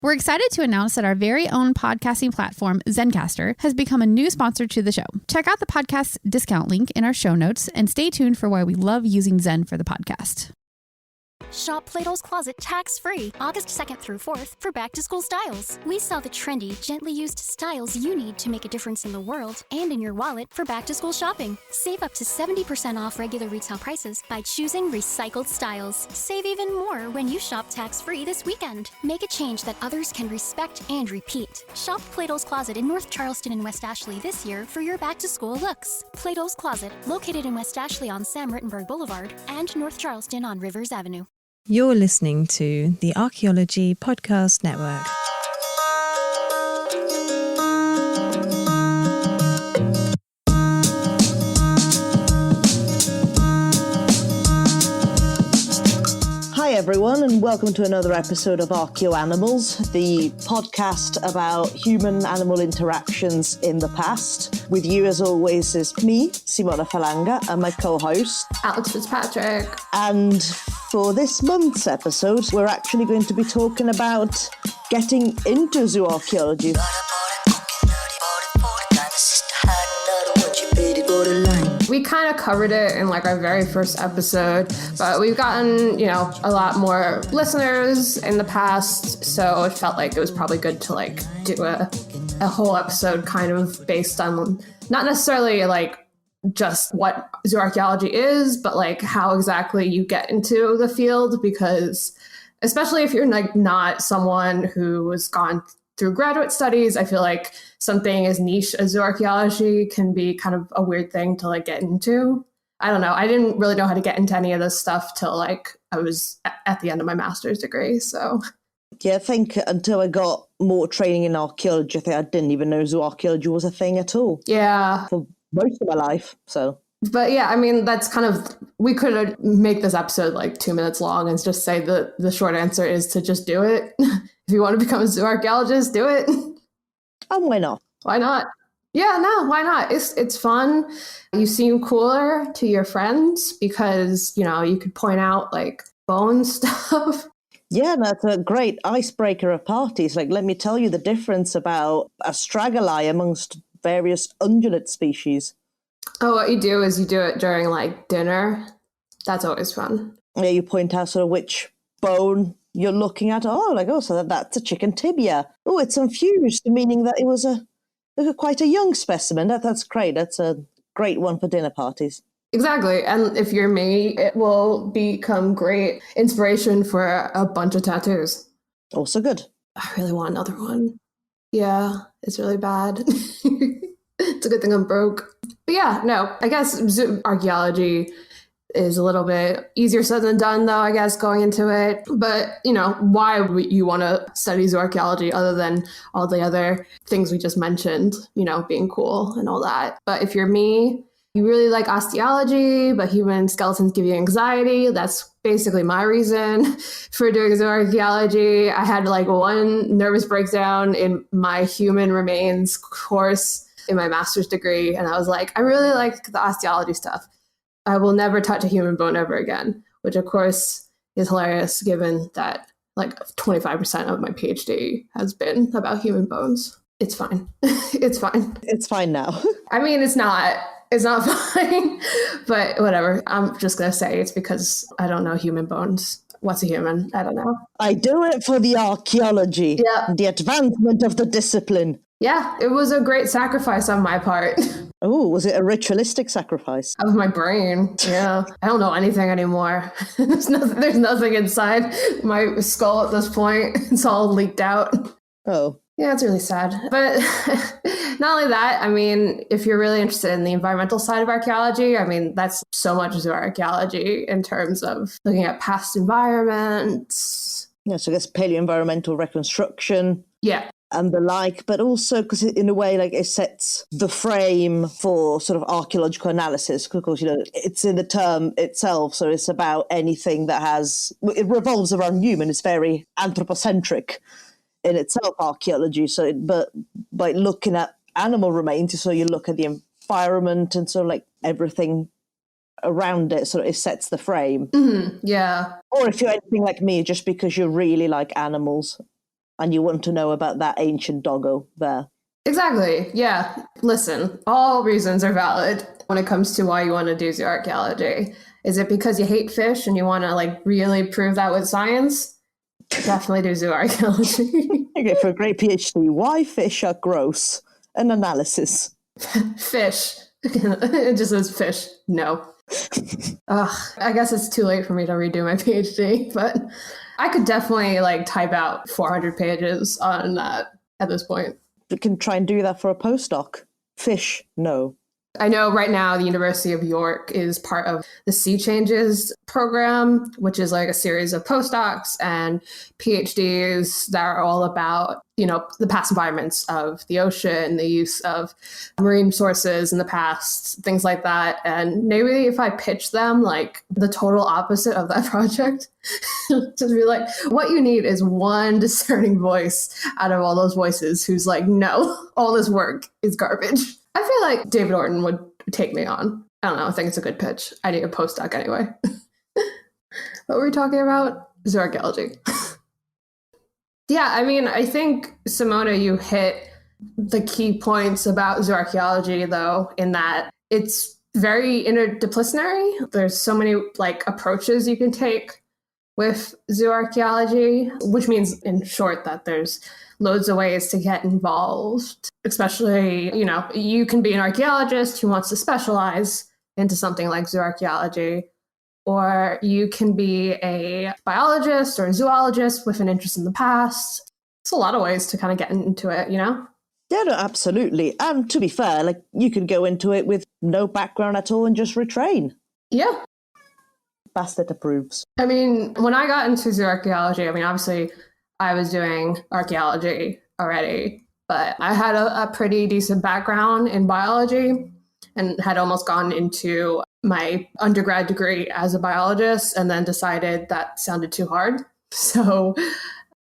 We're excited to announce that our very own podcasting platform, Zencastr, has become a new sponsor to the show. Check out the podcast's discount link in our show notes and stay tuned for why we love using Zen for the podcast. Shop Plato's Closet tax-free August 2nd through 4th for back-to-school styles. We sell the trendy, gently used styles you need to make a difference in the world and in your wallet for back-to-school shopping. Save up to 70% off regular retail prices by choosing recycled styles. Save even more when you shop tax-free this weekend. Make a change that others can respect and repeat. Shop Plato's Closet in North Charleston and West Ashley this year for your back-to-school looks. Plato's Closet, located in West Ashley on Sam Rittenberg Boulevard and North Charleston on Rivers Avenue. You're listening to the Archaeology Podcast Network. Hi everyone, and welcome to another episode of Archaeoanimals, the podcast about human-animal interactions in the past. With you, as always, is me, Simona Falanga, and my co-host, Alex Fitzpatrick. And for this month's episode, we're actually going to be talking about getting into zooarchaeology. We kind of covered it in like our very first episode, but we've gotten, a lot more listeners in the past, so it felt like it was probably good to like do a whole episode kind of based on not necessarily like just what zooarchaeology is, but like how exactly you get into the field, because especially if you're like not someone who has gone through graduate studies, I feel like something as niche as zooarchaeology can be kind of a weird thing to like get into. I don't know. I didn't really know how to get into any of this stuff till like I was at the end of my master's degree. So yeah, I think until I got more training in archaeology, I think I didn't even know zooarchaeology was a thing at all. Yeah. For most of my life. But yeah, I mean, that's kind of, we could make this episode like 2 minutes long and just say that the short answer is to just do it. If you want to become a zooarchaeologist, do it. And why not? Why not? Yeah, no, why not? It's fun. You seem cooler to your friends because, you could point out like bone stuff. Yeah, that's a great icebreaker of parties. Like, let me tell you the difference about astragali amongst various ungulate species. Oh, what you do is you do it during like dinner. That's always fun. Yeah, you point out sort of which bone you're looking at. So that's a chicken tibia. Oh, it's unfused, meaning that it was quite a young specimen. That's great. That's a great one for dinner parties. Exactly. And if you're me, it will become great inspiration for a bunch of tattoos. Also good. I really want another one. Yeah, it's really bad. It's a good thing I'm broke. But yeah, no, I guess archaeology is a little bit easier said than done, though, I guess, going into it. But, why would you want to study zooarchaeology other than all the other things we just mentioned, being cool and all that. But if you're me, you really like osteology, but human skeletons give you anxiety. That's basically my reason for doing zooarchaeology. I had like one nervous breakdown in my human remains course in my master's degree. And I was like, I really like the osteology stuff. I will never touch a human bone ever again, which of course is hilarious given that like 25% of my PhD has been about human bones. It's fine. It's fine. It's fine now. I mean, it's not fine, but whatever. I'm just going to say it's because I don't know human bones. What's a human? I don't know. I do it for the archaeology. Yeah. The advancement of the discipline. Yeah, it was a great sacrifice on my part. Oh, was it a ritualistic sacrifice? Of my brain, yeah. I don't know anything anymore. There's nothing inside my skull at this point. It's all leaked out. Oh. Yeah, it's really sad. But not only that, I mean, if you're really interested in the environmental side of archaeology, I mean, that's so much zooarchaeology in terms of looking at past environments. Yeah, so I guess paleoenvironmental reconstruction. Yeah. And the like, but also because in a way, like, it sets the frame for sort of archaeological analysis. Of course, it's in the term itself, so it's about anything that it revolves around human. It's very anthropocentric in itself, archaeology. So, but by looking at animal remains, so you look at the environment and sort of like everything around it, so it sets the frame. Mm-hmm. Yeah. Or if you're anything like me, just because you really like animals. and you want to know about that ancient doggo there. Exactly. Yeah. Listen, all reasons are valid when it comes to why you want to do zooarchaeology. Is it because you hate fish and you want to like really prove that with science? Definitely do zooarchaeology. Okay, for a great PhD, why fish are gross? An analysis. Fish. It just says fish. No. I guess it's too late for me to redo my PhD, but I could definitely like type out 400 pages on that at this point. You can try and do that for a postdoc. Fish, no. I know right now the University of York is part of the Sea Changes program, which is like a series of postdocs and PhDs that are all about, the past environments of the ocean, the use of marine sources in the past, things like that. And maybe if I pitch them like the total opposite of that project, just be like, what you need is one discerning voice out of all those voices who's like, no, all this work is garbage. I feel like David Orton would take me on. I don't know. I think it's a good pitch. I need a postdoc anyway. What were we talking about? Zooarchaeology. Yeah, I mean, I think, Simona, you hit the key points about zooarchaeology, though, in that it's very interdisciplinary. There's so many like approaches you can take with zooarchaeology, which means, in short, that there's loads of ways to get involved, especially, you can be an archaeologist who wants to specialize into something like zooarchaeology, or you can be a biologist or a zoologist with an interest in the past. It's a lot of ways to kind of get into it, Yeah, no, absolutely. And to be fair, like you could go into it with no background at all and just retrain. Yeah. Bastet approves. I mean, when I got into zooarchaeology, obviously I was doing archaeology already, but I had a pretty decent background in biology and had almost gone into my undergrad degree as a biologist and then decided that sounded too hard. So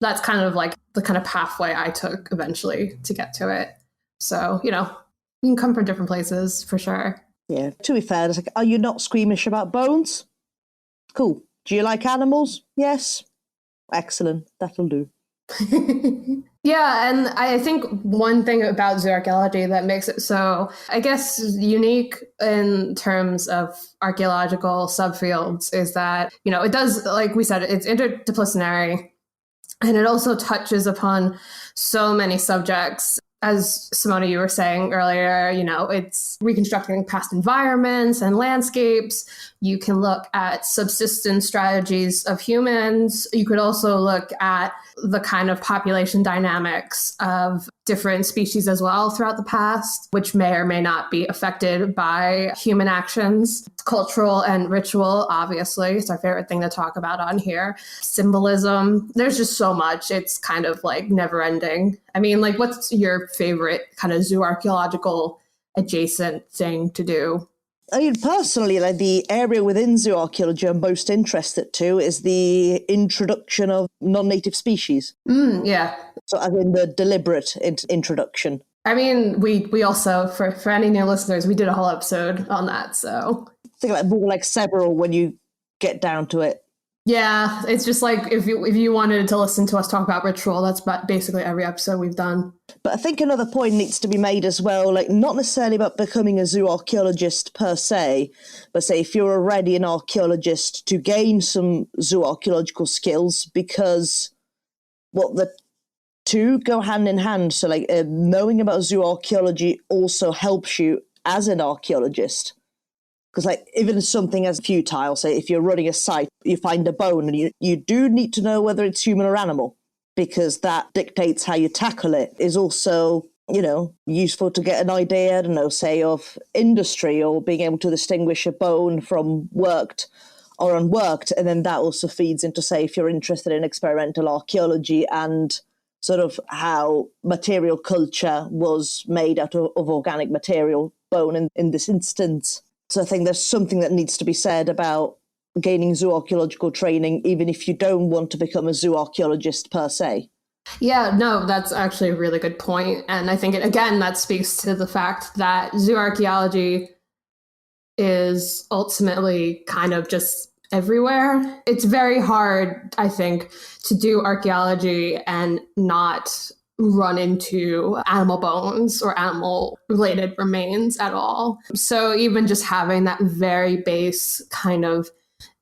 that's kind of like the kind of pathway I took eventually to get to it. So, you can come from different places for sure. Yeah, to be fair, it's like, are you not squeamish about bones? Cool. Do you like animals? Yes. Excellent. That'll do. Yeah, and I think one thing about zooarchaeology that makes it so, I guess, unique in terms of archaeological subfields is that, it does, like we said, it's interdisciplinary, and it also touches upon so many subjects. As Simona, you were saying earlier, it's reconstructing past environments and landscapes. You can look at subsistence strategies of humans. You could also look at the kind of population dynamics of different species as well throughout the past, which may or may not be affected by human actions. Cultural and ritual, obviously, it's our favorite thing to talk about on here. Symbolism, there's just so much. It's kind of like never ending. Like, what's your favorite kind of zooarchaeological adjacent thing to do? Personally, like the area within zooarchaeology I'm most interested to is the introduction of non-native species. Yeah. So as in the deliberate introduction. We also, for any new listeners, we did a whole episode on that, so. I think like more like several when you get down to it. Yeah, it's just like if you wanted to listen to us talk about ritual, that's basically every episode we've done. But I think another point needs to be made as well, like not necessarily about becoming a zooarchaeologist per se, but say if you're already an archaeologist to gain some zooarchaeological skills, because the two go hand in hand. So like knowing about zooarchaeology also helps you as an archaeologist. Because like even something as futile, say if you're running a site, you find a bone and you do need to know whether it's human or animal, because that dictates how you tackle it. Is also, useful to get an idea, I don't know, say of industry or being able to distinguish a bone from worked or unworked. And then that also feeds into, say, if you're interested in experimental archaeology and sort of how material culture was made out of organic material, bone in this instance. So I think there's something that needs to be said about gaining zooarchaeological training, even if you don't want to become a zooarchaeologist per se. Yeah, no, that's actually a really good point. And I think, that speaks to the fact that zooarchaeology is ultimately kind of just everywhere. It's very hard, I think, to do archaeology and not run into animal bones or animal related remains at all. So even just having that very base kind of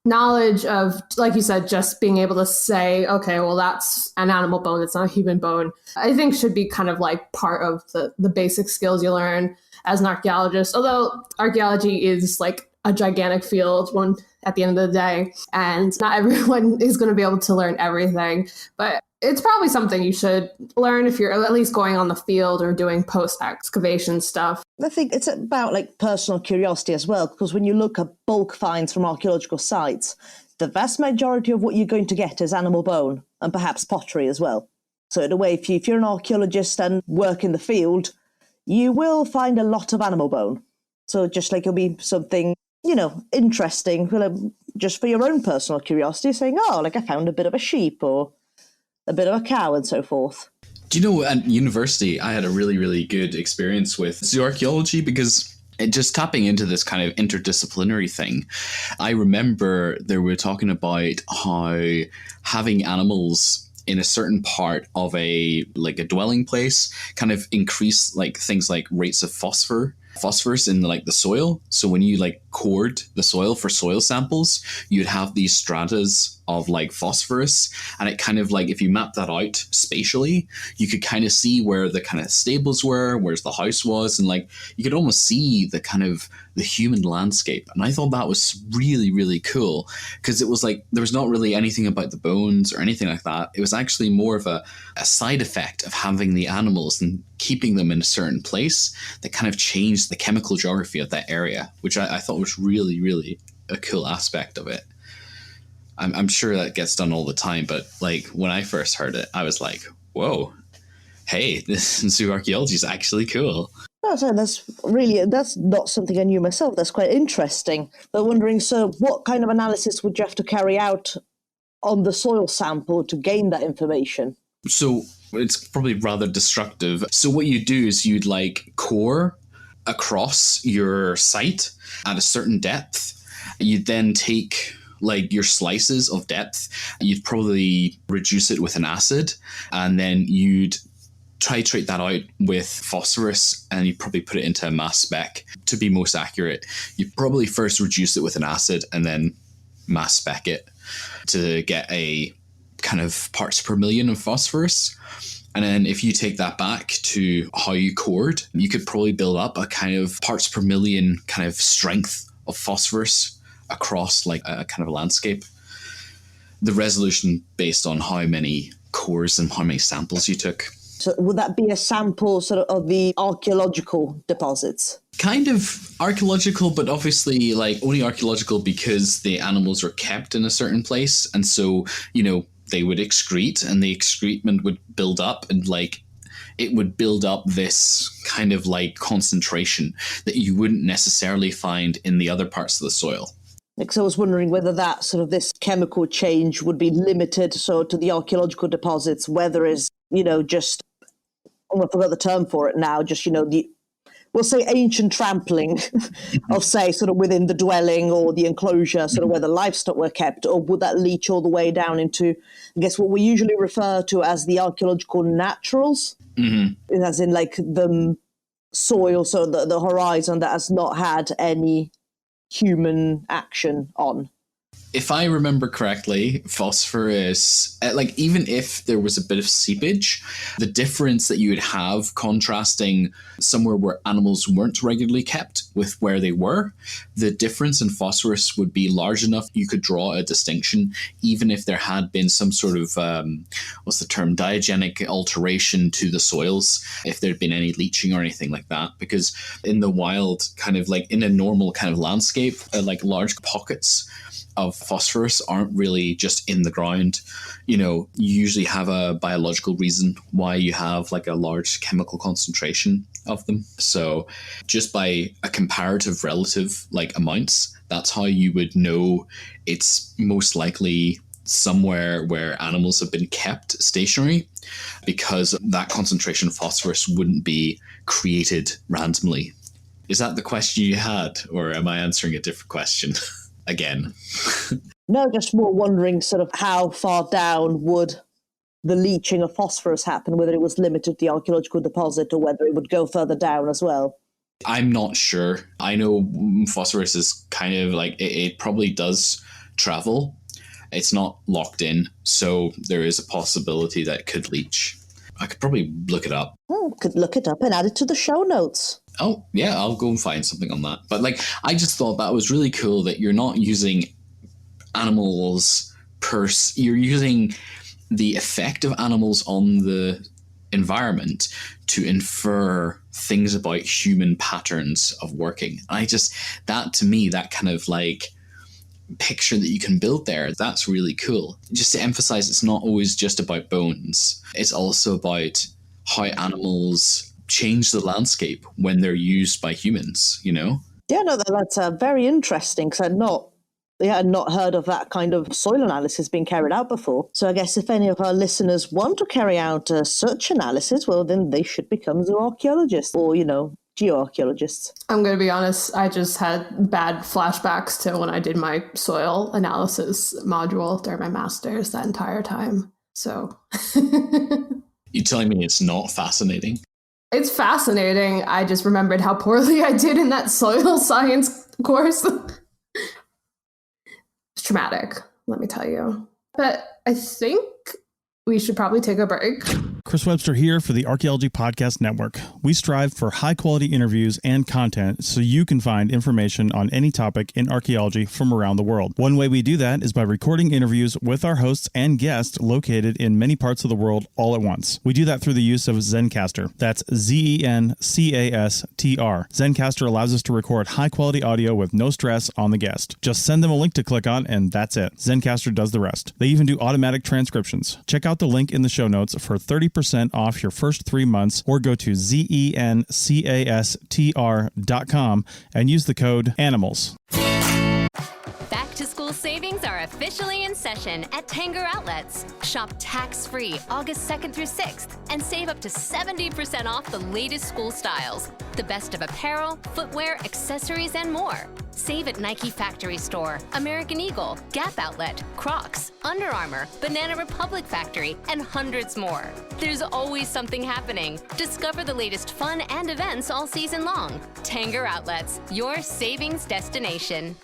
knowledge of, like you said, just being able to say, okay, well, that's an animal bone, it's not a human bone, I think should be kind of like part of the basic skills you learn as an archaeologist. Although archaeology is like a gigantic field one at the end of the day, and not everyone is going to be able to learn everything, but it's probably something you should learn if you're at least going on the field or doing post-excavation stuff. I think it's about like personal curiosity as well, because when you look at bulk finds from archaeological sites, the vast majority of what you're going to get is animal bone and perhaps pottery as well. So in a way, if you're an archaeologist and work in the field, you will find a lot of animal bone. So just like it'll be something, interesting, just for your own personal curiosity, saying, oh, like I found a bit of a sheep or a bit of a cow and so forth. Do you know, at university, I had a really, really good experience with zooarchaeology because just tapping into this kind of interdisciplinary thing. I remember they were talking about how having animals in a certain part of a dwelling place kind of increase like things like rates of phosphorus in like the soil. So when you like cored the soil for soil samples, you'd have these stratas of like phosphorus, and it kind of like, if you map that out spatially, you could kind of see where the kind of stables were, where's the house was, and like you could almost see the kind of the human landscape. And I thought that was really, really cool, because it was like there was not really anything about the bones or anything like that. It was actually more of a side effect of having the animals and keeping them in a certain place that kind of changed the chemical geography of that area, which I thought was really, really a cool aspect of it. I'm sure that gets done all the time, but like when I first heard it, I was like, whoa, hey, this zooarchaeology is actually cool. That's not something I knew myself. That's quite interesting. But wondering, so what kind of analysis would you have to carry out on the soil sample to gain that information? So it's probably rather destructive. So what you do is you'd like core across your site at a certain depth. You'd then take like your slices of depth, you'd probably reduce it with an acid, and then you'd titrate that out with phosphorus, and you probably put it into a mass spec to be most accurate. You probably first reduce it with an acid and then mass spec it to get a kind of parts per million of phosphorus. And then if you take that back to how you cored, you could probably build up a kind of parts per million kind of strength of phosphorus across like a kind of landscape. The resolution based on how many cores and how many samples you took. So would that be a sample sort of the archaeological deposits? Kind of archaeological, but obviously like only archaeological because the animals were kept in a certain place. And so, they would excrete, and the excrement would build up, and like it would build up this kind of like concentration that you wouldn't necessarily find in the other parts of the soil. Because I was wondering whether that sort of this chemical change would be limited to the archaeological deposits, whether it's, just, I forgot the term for it now, just, we'll say ancient trampling of, say, sort of within the dwelling or the enclosure, sort of where the livestock were kept, or would that leach all the way down into, I guess, what we usually refer to as the archaeological naturals, as in like the soil, so the horizon that has not had any human action on. If I remember correctly, phosphorus, like even if there was a bit of seepage, the difference that you would have contrasting somewhere where animals weren't regularly kept with where they were, the difference in phosphorus would be large enough you could draw a distinction, even if there had been some sort of, diagenic alteration to the soils, if there'd been any leaching or anything like that. Because in the wild, kind of like in a normal kind of landscape, like large pockets of phosphorus aren't really just in the ground. You usually have a biological reason why you have like a large chemical concentration of them. So just by a comparative relative like amounts, that's how you would know it's most likely somewhere where animals have been kept stationary, because that concentration of phosphorus wouldn't be created randomly. Is that the question you had, or am I answering a different question? Again. No, just more wondering sort of how far down would the leaching of phosphorus happen, whether it was limited to the archaeological deposit or whether it would go further down as well. I'm not sure. I know phosphorus is kind of like, it probably does travel. It's not locked in, so there is a possibility that it could leach. I could probably look it up. Could look it up and add it to the show notes. Oh, yeah, I'll go and find something on that. But like, I just thought that was really cool that you're not using animals you're using the effect of animals on the environment to infer things about human patterns of working. That to me, that kind of like picture that you can build there, that's really cool. Just to emphasize, it's not always just about bones. It's also about how animals change the landscape when they're used by humans, you know? Yeah, no, that's very interesting, because I had not heard of that kind of soil analysis being carried out before. So I guess if any of our listeners want to carry out such analysis, well, then they should become zooarchaeologists or, geoarchaeologists. I'm going to be honest, I just had bad flashbacks to when I did my soil analysis module during my master's that entire time. So... You telling me it's not fascinating? It's fascinating. I just remembered how poorly I did in that soil science course. It's traumatic, let me tell you. But I think we should probably take a break. Chris Webster here for the Archaeology Podcast Network. We strive for high-quality interviews and content so you can find information on any topic in archaeology from around the world. One way we do that is by recording interviews with our hosts and guests located in many parts of the world all at once. We do that through the use of Zencastr. That's Zencastr. Zencastr allows us to record high-quality audio with no stress on the guest. Just send them a link to click on, and that's it. Zencastr does the rest. They even do automatic transcriptions. Check out the link in the show notes for 30% off your first 3 months, or go to zencastr.com and use the code ANIMALS. Back to school savings are officially in session at Tanger Outlets. Shop tax-free August 2nd through 6th and save up to 70% off the latest school styles. The best of apparel, footwear, accessories, and more. Save at Nike Factory Store, American Eagle, Gap Outlet, Crocs, Under Armour, Banana Republic Factory, and hundreds more. There's always something happening. Discover the latest fun and events all season long. Tanger Outlets, your savings destination.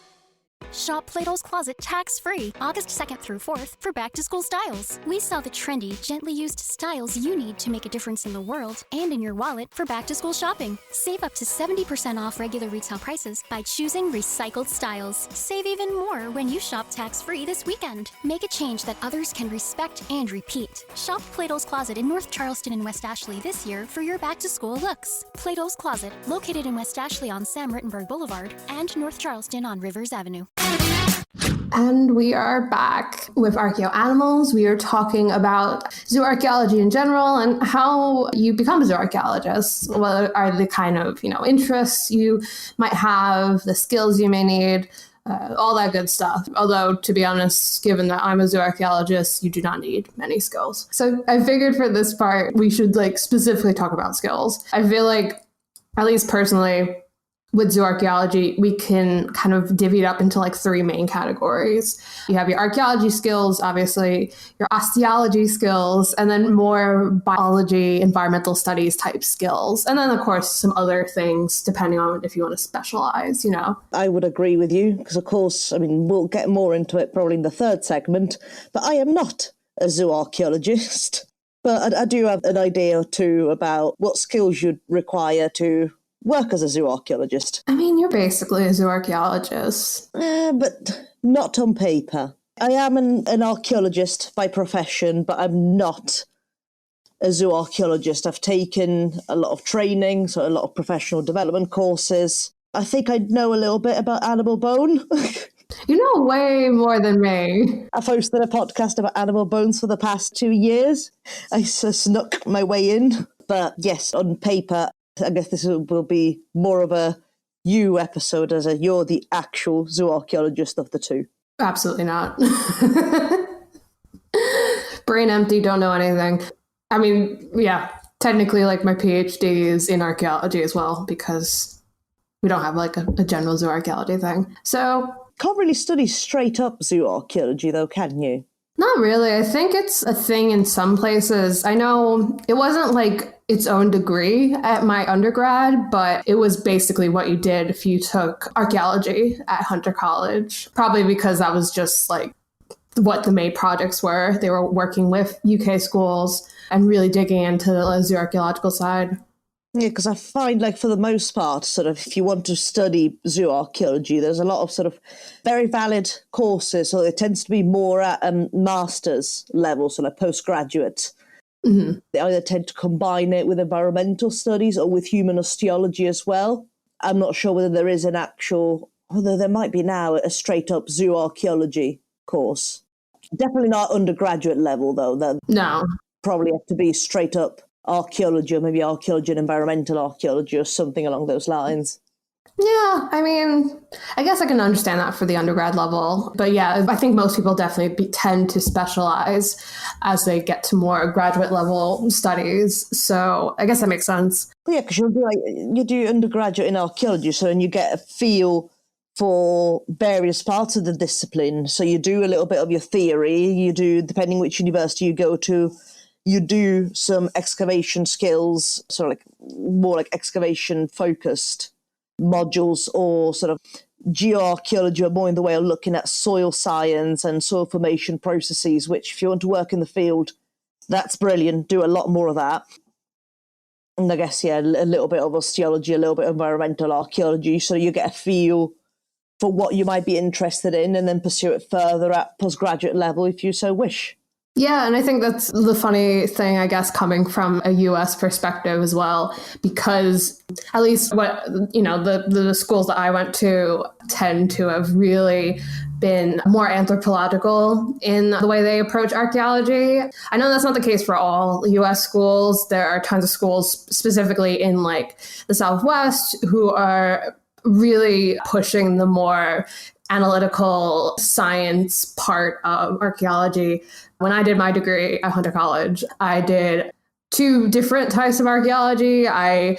Shop Plato's Closet tax-free August 2nd through 4th for back-to-school styles. We sell the trendy, gently used styles you need to make a difference in the world and in your wallet for back-to-school shopping. Save up to 70% off regular retail prices by choosing recycled styles. Save even more when you shop tax-free this weekend. Make a change that others can respect and repeat. Shop Plato's Closet in North Charleston and West Ashley this year for your back-to-school looks. Plato's Closet, located in West Ashley on Sam Rittenberg Boulevard and North Charleston on Rivers Avenue. And we are back with Archaeo Animals. We are talking about zooarchaeology in general and how you become a zooarchaeologist. What are the kind of, interests you might have, the skills you may need, all that good stuff. Although, to be honest, given that I'm a zooarchaeologist, you do not need many skills. So I figured for this part, we should specifically talk about skills. I feel like, at least personally, with zooarchaeology, we can kind of divvy it up into 3 main categories. You have your archaeology skills, obviously, your osteology skills, and then more biology, environmental studies type skills. And then, of course, some other things, depending on if you want to specialize, I would agree with you, because, of course, we'll get more into it probably in the 3rd segment, but I am not a zooarchaeologist. But I do have an idea or two about what skills you'd require to work as a zooarchaeologist. You're basically a zooarchaeologist. But not on paper. I am an archaeologist by profession, but I'm not a zooarchaeologist. I've taken a lot of training, so a lot of professional development courses. I think I know a little bit about animal bone. You know way more than me. I've hosted a podcast about animal bones for the past 2 years. I snuck my way in. But yes, on paper, I guess this will be more of a you episode, as you're the actual zooarchaeologist of the two. Absolutely not. Brain empty, don't know anything. Technically, my PhD is in archaeology as well, because we don't have a general zooarchaeology thing. So can't really study straight up zooarchaeology though, can you? Not really. I think it's a thing in some places. I know it wasn't like its own degree at my undergrad, but it was basically what you did if you took archaeology at Hunter College, probably because that was just like what the main projects were. They were working with UK schools and really digging into the zooarchaeological side. Yeah, because I find, like, for the most part, sort of, if you want to study zooarchaeology, there's a lot of sort of very valid courses, so it tends to be more at master's level, so like postgraduate. Mm-hmm. They either tend to combine it with environmental studies or with human osteology as well. I'm not sure whether there is an actual, although there might be now, a straight-up zooarchaeology course. Definitely not undergraduate level, though. No. Probably have to be straight-up archaeology, or maybe archaeology and environmental archaeology or something along those lines. Yeah, I mean, I guess I can understand that for the undergrad level. But yeah, I think most people definitely tend to specialize as they get to more graduate level studies. So I guess that makes sense. Yeah, because you do undergraduate in archaeology, so then you get a feel for various parts of the discipline. So you do a little bit of your theory, you do, depending which university you go to, you do some excavation skills, sort of like more like excavation focused modules, or sort of geoarchaeology, or more in the way of looking at soil science and soil formation processes, which if you want to work in the field, that's brilliant. Do a lot more of that. And I guess, yeah, a little bit of osteology, a little bit of environmental archaeology, so you get a feel for what you might be interested in, and then pursue it further at postgraduate level if you so wish. Yeah, and I think that's the funny thing, I guess, coming from a US perspective as well, because at least what, you know, the schools that I went to tend to have really been more anthropological in the way they approach archaeology. I know that's not the case for all US schools. There are tons of schools specifically in like the Southwest who are really pushing the more analytical science part of archaeology. When I did my degree at Hunter College, I did 2 different types of archaeology. I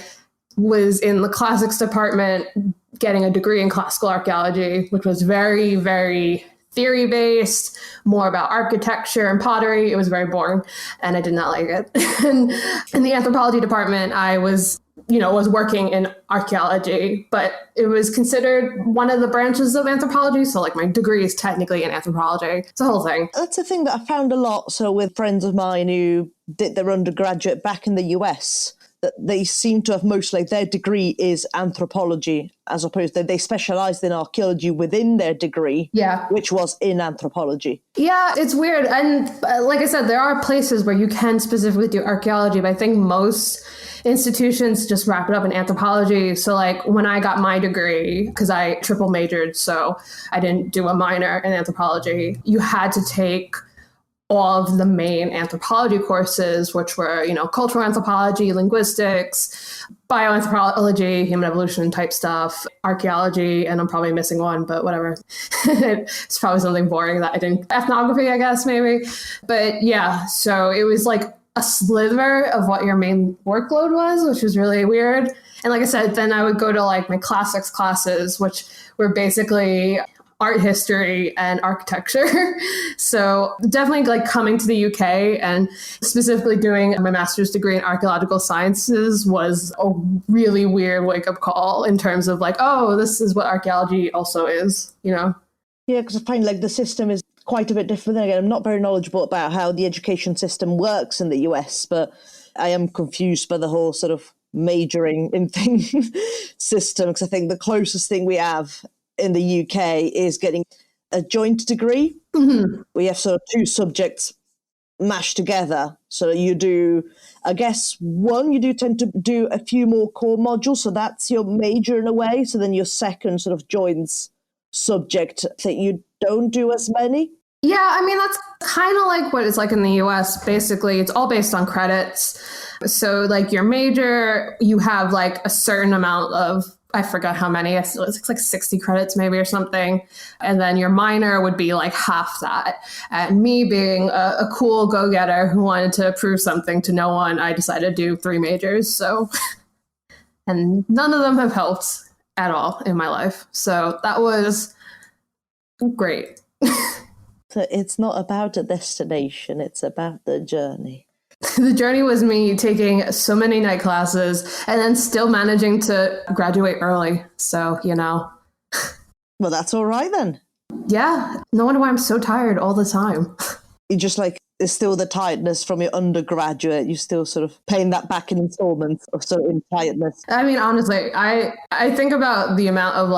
was in the classics department getting a degree in classical archaeology, which was very, very theory-based, more about architecture and pottery. It was very boring, and I did not like it. And in the anthropology department, I was working in archaeology, but it was considered one of the branches of anthropology. So like my degree is technically in anthropology. It's a whole thing. That's a thing that I found a lot. So with friends of mine who did their undergraduate back in the US, that they seem to have mostly, their degree is anthropology, as opposed to they specialized in archaeology within their degree, which was in anthropology. Yeah, it's weird. And like I said, there are places where you can specifically do archaeology, but I think most institutions just wrap it up in anthropology. So like when I got my degree, because I triple majored, so I didn't do a minor in anthropology, you had to take all of the main anthropology courses, which were, cultural anthropology, linguistics, bioanthropology, human evolution type stuff, archaeology, and I'm probably missing one, but whatever. It's probably something boring that I didn't, ethnography, I guess, maybe. But yeah, so it was like a sliver of what your main workload was, which was really weird. And like I said, then I would go to like my classics classes, which were basically art history and architecture. So definitely like coming to the UK and specifically doing my master's degree in archaeological sciences was a really weird wake-up call in terms of like, oh, this is what archaeology also is, Yeah, because I find like the system is quite a bit different. Then again, I'm not very knowledgeable about how the education system works in the US, but I am confused by the whole sort of majoring in thing system, because I think the closest thing we have in the UK is getting a joint degree. Mm-hmm. We have sort of 2 subjects mashed together. So you do, I guess, you do tend to do a few more core modules. So that's your major in a way. So then your second sort of joins subject that you don't do as many. Yeah, I mean, that's kind of like what it's like in the US. Basically, it's all based on credits. So like your major, you have like a certain amount of, I forgot how many, it's like 60 credits maybe or something. And then your minor would be like half that. And me being a cool go-getter who wanted to prove something to no one, I decided to do 3 majors. So, and none of them have helped at all in my life. So that was great. So it's not about a destination, it's about the journey. The journey was me taking so many night classes and then still managing to graduate early. So, Well, that's all right then. Yeah, no wonder why I'm so tired all the time. You just it's still the tiredness from your undergraduate. You're still sort of paying that back in installments of sort of tiredness. I mean, honestly, I think about the amount of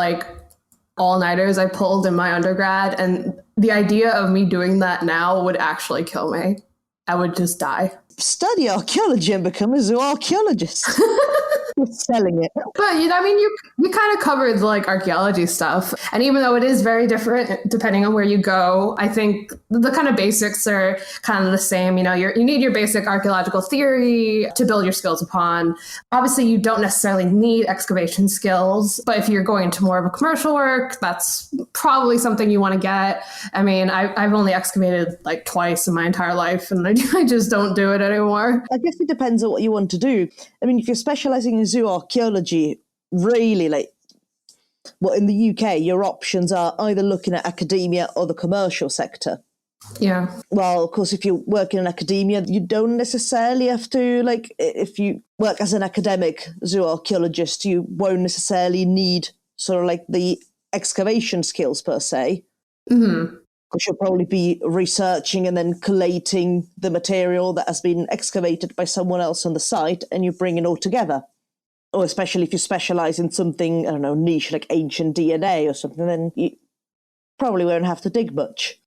all-nighters I pulled in my undergrad, and the idea of me doing that now would actually kill me. I would just die. Study archaeology and become a zooarchaeologist. You're selling it. But you kind of covered archaeology stuff, and even though it is very different depending on where you go, I think the kind of basics are kind of the same. You need your basic archaeological theory to build your skills upon. Obviously, you don't necessarily need excavation skills, but if you're going into more of a commercial work, that's probably something you want to get. I mean, I've only excavated twice in my entire life, and I just don't do it anymore. I guess it depends on what you want to do. I mean, if you're specializing in zooarchaeology, really, in the UK, your options are either looking at academia or the commercial sector. Yeah. Well, of course, if you work in academia, you don't necessarily have to, if you work as an academic zooarchaeologist, you won't necessarily need sort of the excavation skills per se. Mm-hmm. Because you'll probably be researching and then collating the material that has been excavated by someone else on the site, and you bring it all together. Or especially if you specialize in something, I don't know, niche like ancient DNA or something, then you probably won't have to dig much.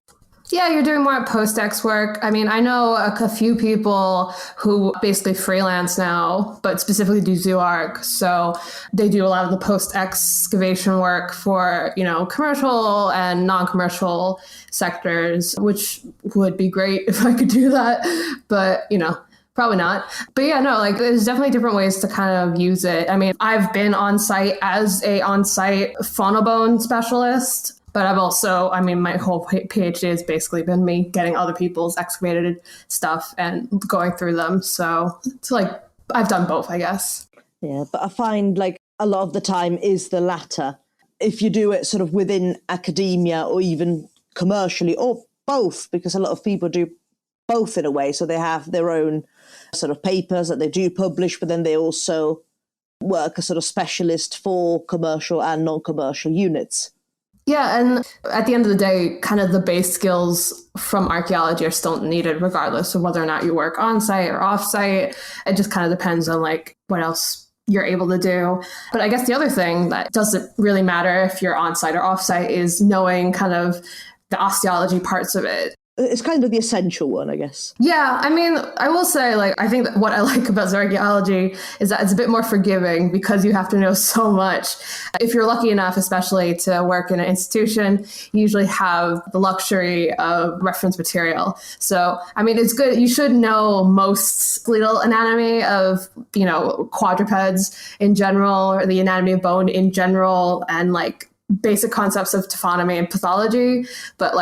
Yeah, you're doing more post-ex work. I mean, I know a few people who basically freelance now, but specifically do Zooarch. So they do a lot of the post-excavation work for, commercial and non-commercial sectors, which would be great if I could do that. But, probably not. But yeah, no, there's definitely different ways to kind of use it. I mean, I've been on site as a on-site faunal bone specialist. But I've also, my whole PhD has basically been me getting other people's excavated stuff and going through them. So it's I've done both, I guess. Yeah, but I find a lot of the time is the latter. If you do it sort of within academia or even commercially, or both, because a lot of people do both in a way. So they have their own sort of papers that they do publish, but then they also work as sort of specialist for commercial and non-commercial units. Yeah, and at the end of the day, kind of the base skills from archaeology are still needed regardless of whether or not you work on-site or off-site. It just kind of depends on what else you're able to do. But I guess the other thing that doesn't really matter if you're on-site or off-site is knowing kind of the osteology parts of it. It's kind of the essential one, I guess. Yeah, I will say, I think that what I like about Zooarchaeology is that it's a bit more forgiving because you have to know so much. If you're lucky enough, especially to work in an institution, you usually have the luxury of reference material. So, it's good. You should know most skeletal anatomy of, quadrupeds in general, or the anatomy of bone in general, and basic concepts of taphonomy and pathology. But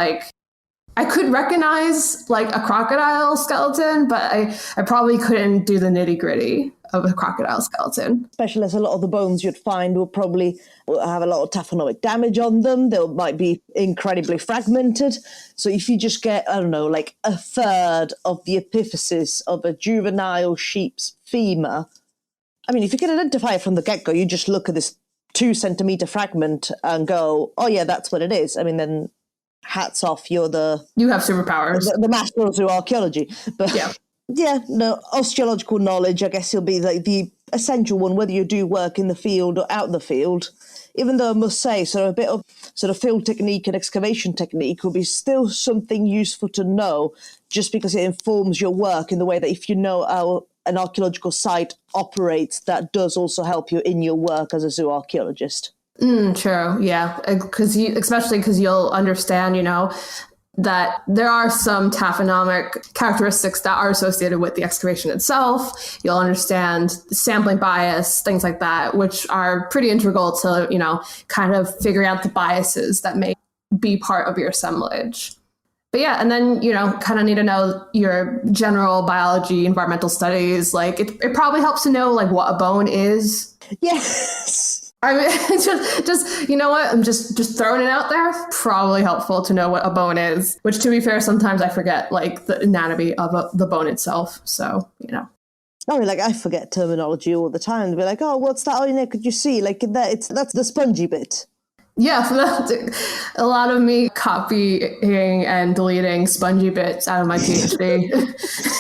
I could recognize a crocodile skeleton, but I probably couldn't do the nitty gritty of a crocodile skeleton. Especially as a lot of the bones you'd find will probably have a lot of taphonomic damage on them. They might be incredibly fragmented. So if you just get, I don't know, a third of the epiphysis of a juvenile sheep's femur, if you can identify it from the get-go, you just look at this 2-centimeter fragment and go, oh yeah, that's what it is. Then hats off, you have superpowers, the master of zooarchaeology. But osteological knowledge, I guess, will be the essential one, whether you do work in the field or out the field. Even though I must say, a bit of sort of field technique and excavation technique will be still something useful to know, just because it informs your work in the way that if you know how an archaeological site operates, that does also help you in your work as a zooarchaeologist. True. Yeah. Especially because you'll understand, that there are some taphonomic characteristics that are associated with the excavation itself. You'll understand sampling bias, things like that, which are pretty integral to, kind of figuring out the biases that may be part of your assemblage. But yeah, and then, kind of need to know your general biology, environmental studies. It probably helps to know what a bone is. Yes. I mean, just you know what? I'm just throwing it out there. Probably helpful to know what a bone is, which, to be fair, sometimes I forget like the anatomy of the bone itself. So, I mean, like, I forget terminology all the time. They'll be like, oh, what's that? Oh, yeah, could you see? Like, that's the spongy bit. Yeah, a lot of me copying and deleting spongy bits out of my PhD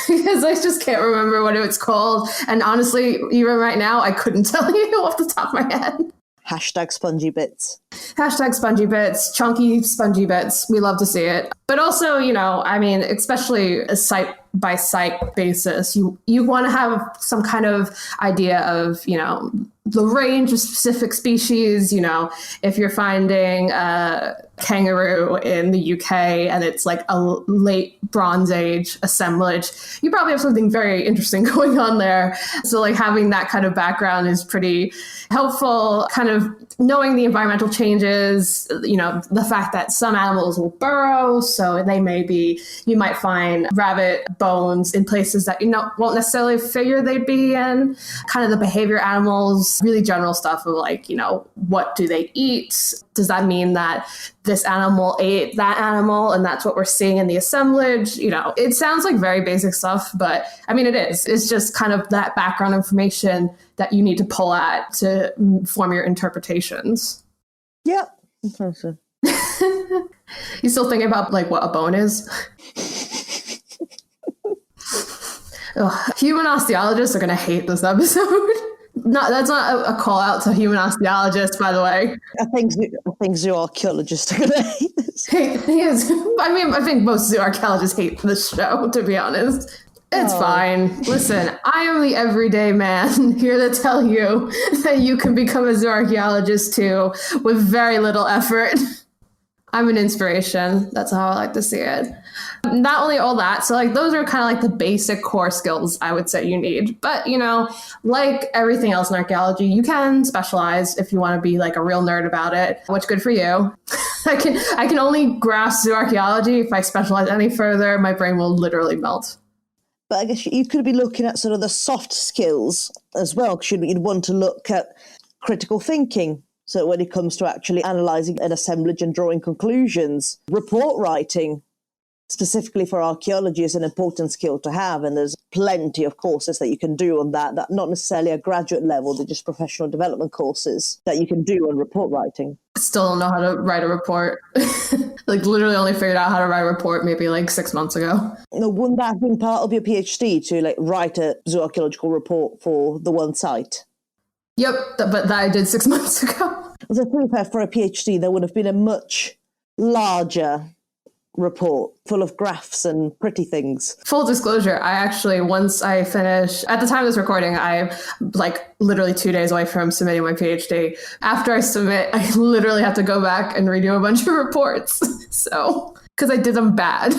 because I just can't remember what it's called. And honestly, even right now, I couldn't tell you off the top of my head. Hashtag spongy bits. Hashtag spongy bits, chunky spongy bits. We love to see it. But also, I mean, especially a site by site basis, you want to have some kind of idea of, the range of specific species. If you're finding a kangaroo in the UK and it's like a late Bronze Age assemblage, you probably have something very interesting going on there. So like having that kind of background is pretty helpful, kind of knowing the environmental changes, the fact that some animals will burrow, so you might find rabbit bones in places that you won't necessarily figure they'd be in, kind of the behavior animals, really general stuff of like, what do they eat? Does that mean that this animal ate that animal and that's what we're seeing in the assemblage? It sounds like very basic stuff, but I mean, it is. It's just kind of that background information that you need to pull at to form your interpretations. Yeah. So. You still thinking about like what a bone is? Human osteologists are going to hate this episode. No, that's not a call out to human osteologists, by the way. I think zooarchaeologists are going to hate this. I think most zooarchaeologists hate this show, to be honest. It's fine. Listen, I am the everyday man here to tell you that you can become a zooarchaeologist too with very little effort. I'm an inspiration. That's how I like to see it. Not only all that, so like those are kind of like the basic core skills I would say you need. But, like everything else in archaeology, you can specialize if you want to be like a real nerd about it, which good for you. I can only grasp zooarchaeology. If I specialize any further, my brain will literally melt. But I guess you could be looking at sort of the soft skills as well, because you'd want to look at critical thinking. So when it comes to actually analysing an assemblage and drawing conclusions, report writing, specifically for archaeology, is an important skill to have. And there's plenty of courses that you can do on that not necessarily a graduate level, they're just professional development courses that you can do on report writing. Still don't know how to write a report. Like literally only figured out how to write a report maybe like 6 months ago. Wouldn't that have been part of your PhD to like write a zooarchaeological report for the one site? Yep, but that I did 6 months ago. So for a PhD, there would have been a much larger report full of graphs and pretty things. Full disclosure, I actually, once I finish, at the time of this recording, I'm like literally 2 days away from submitting my PhD. After I submit, I literally have to go back and redo a bunch of reports. So, because I did them bad.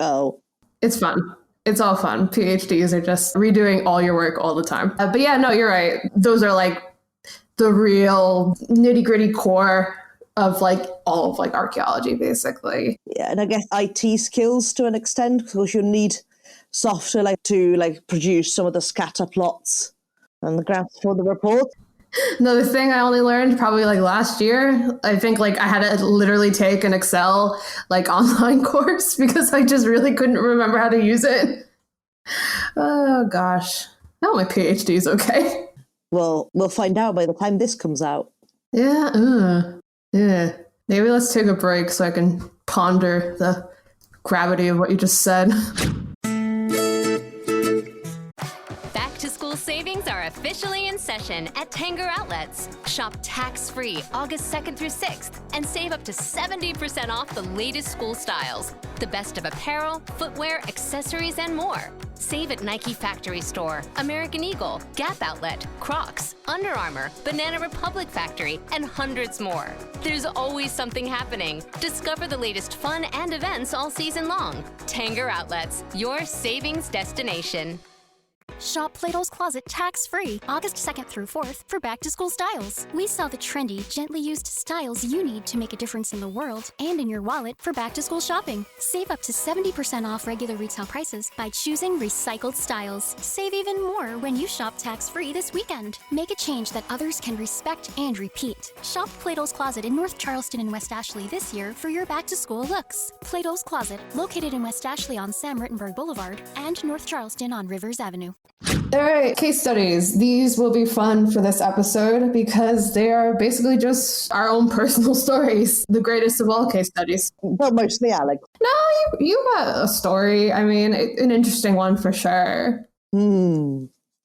Oh. It's fun. It's all fun. PhDs are just redoing all your work all the time. But yeah, no, you're right. Those are like the real nitty gritty core of like all of like archaeology, basically. Yeah, and I guess IT skills to an extent, because you'll need software to produce some of the scatter plots and the graphs for the report. Another thing I only learned probably like last year, I think like I had to literally take an Excel like online course because I just really couldn't remember how to use it. Oh gosh. Oh, my PhD is okay. Well, we'll find out by the time this comes out. Yeah. Yeah. Maybe let's take a break so I can ponder the gravity of what you just said. Back to school savings are officially in session at Tanger Outlets. Shop tax-free August 2nd through 6th and save up to 70% off the latest school styles. The best of apparel, footwear, accessories, and more. Save at Nike Factory Store, American Eagle, Gap Outlet, Crocs, Under Armour, Banana Republic Factory, and hundreds more. There's always something happening. Discover the latest fun and events all season long. Tanger Outlets, your savings destination. Shop Plato's Closet tax-free August 2nd through 4th for back-to-school styles. We sell the trendy, gently used styles you need to make a difference in the world and in your wallet for back-to-school shopping. Save up to 70% off regular retail prices by choosing recycled styles. Save even more when you shop tax-free this weekend. Make a change that others can respect and repeat. Shop Plato's Closet in North Charleston and West Ashley this year for your back-to-school looks. Plato's Closet, located in West Ashley on Sam Rittenberg Boulevard and North Charleston on Rivers Avenue. All right, case studies. These will be fun for this episode because they are basically just our own personal stories. The greatest of all case studies. But mostly Alex. No, you got a story. I mean, an interesting one for sure.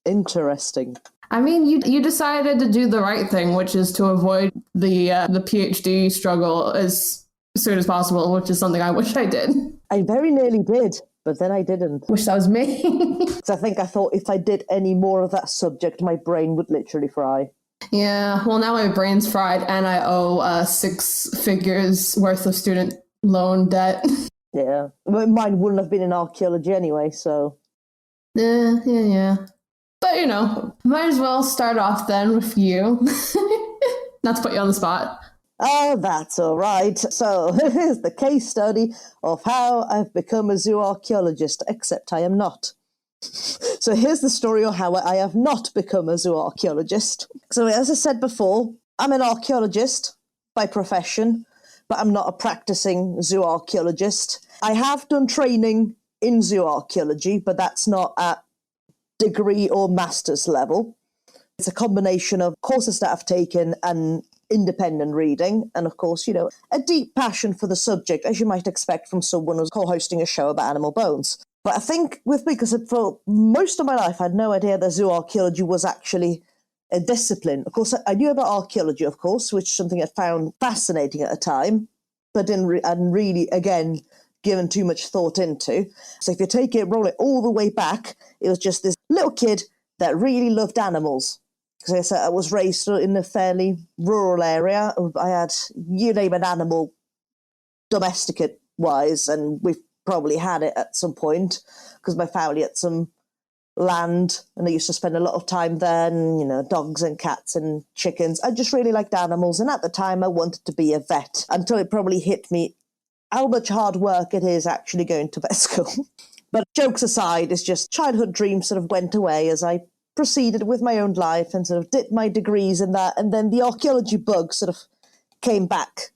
Interesting. I mean, you decided to do the right thing, which is to avoid the PhD struggle as soon as possible, which is something I wish I did. I very nearly did, but then I didn't. Wish that was me. So I thought if I did any more of that subject, my brain would literally fry. Yeah, well, now my brain's fried and I owe 6 figures worth of student loan debt. Yeah. Well, mine wouldn't have been in archaeology anyway, so. Yeah. But, you know, might as well start off then with you. Not to put you on the spot. Oh, that's all right. So here's the case study of how I've become a zooarchaeologist, except I am not. So here's the story of how I have not become a zooarchaeologist. So as I said before, I'm an archaeologist by profession, but I'm not a practicing zooarchaeologist. I have done training in zooarchaeology, but that's not at degree or master's level. It's a combination of courses that I've taken and independent reading, and of course, you know, a deep passion for the subject, as you might expect from someone who's co-hosting a show about animal bones. But I think with me, because for most of my life, I had no idea that zooarchaeology was actually a discipline. Of course, I knew about archaeology, of course, which is something I found fascinating at the time, but hadn't really, again, given too much thought into. So if you take it, roll it all the way back, it was just this little kid that really loved animals. Because I said I was raised in a fairly rural area. I had, you name an animal, domesticate-wise, and we've probably had it at some point, because my family had some land, and I used to spend a lot of time there, and, you know, dogs and cats and chickens. I just really liked animals, and at the time I wanted to be a vet, until it probably hit me how much hard work it is actually going to vet school. But jokes aside, it's just childhood dreams sort of went away as I proceeded with my own life and sort of did my degrees in that, and then the archaeology bug sort of came back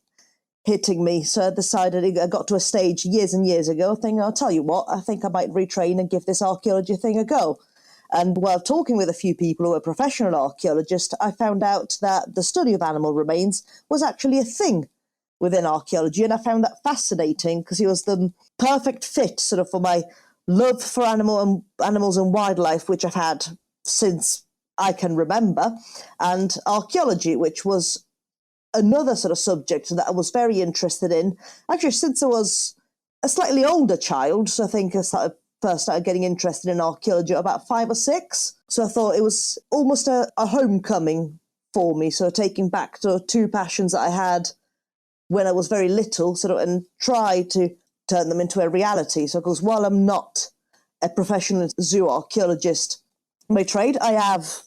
hitting me. So I decided, I got to a stage years and years ago thinking, I'll tell you what, I think I might retrain and give this archaeology thing a go. And while talking with a few people who are professional archaeologists, I found out that the study of animal remains was actually a thing within archaeology, and I found that fascinating because it was the perfect fit sort of for my love for animals and wildlife, which I've had since I can remember, and archaeology, which was another sort of subject that I was very interested in, actually since I was a slightly older child. So I think I first started getting interested in archaeology at about 5 or 6. So I thought it was almost a homecoming for me, so taking back to 2 passions that I had when I was very little, sort of, and try to turn them into a reality. So, of course, while I'm not a professional zooarchaeologist by trade, I have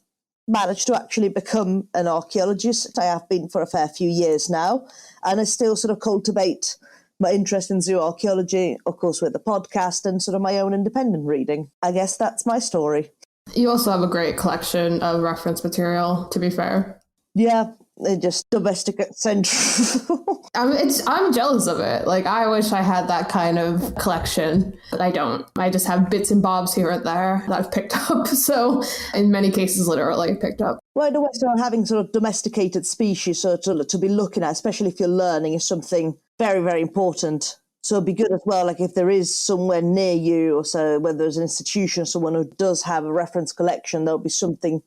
managed to actually become an archaeologist. I have been for a fair few years now, and I still sort of cultivate my interest in zooarchaeology, of course, with the podcast and sort of my own independent reading. I guess that's my story. You also have a great collection of reference material, to be fair. Yeah, they just domesticate central. I'm jealous of it. Like, I wish I had that kind of collection, but I don't. I just have bits and bobs here and there that I've picked up. So, in many cases, literally picked up. Well, in a way, so having sort of domesticated species to be looking at, especially if you're learning, is something very, very important. So it'd be good as well, like if there is somewhere near you, or so, whether there's an institution or someone who does have a reference collection, there'll be something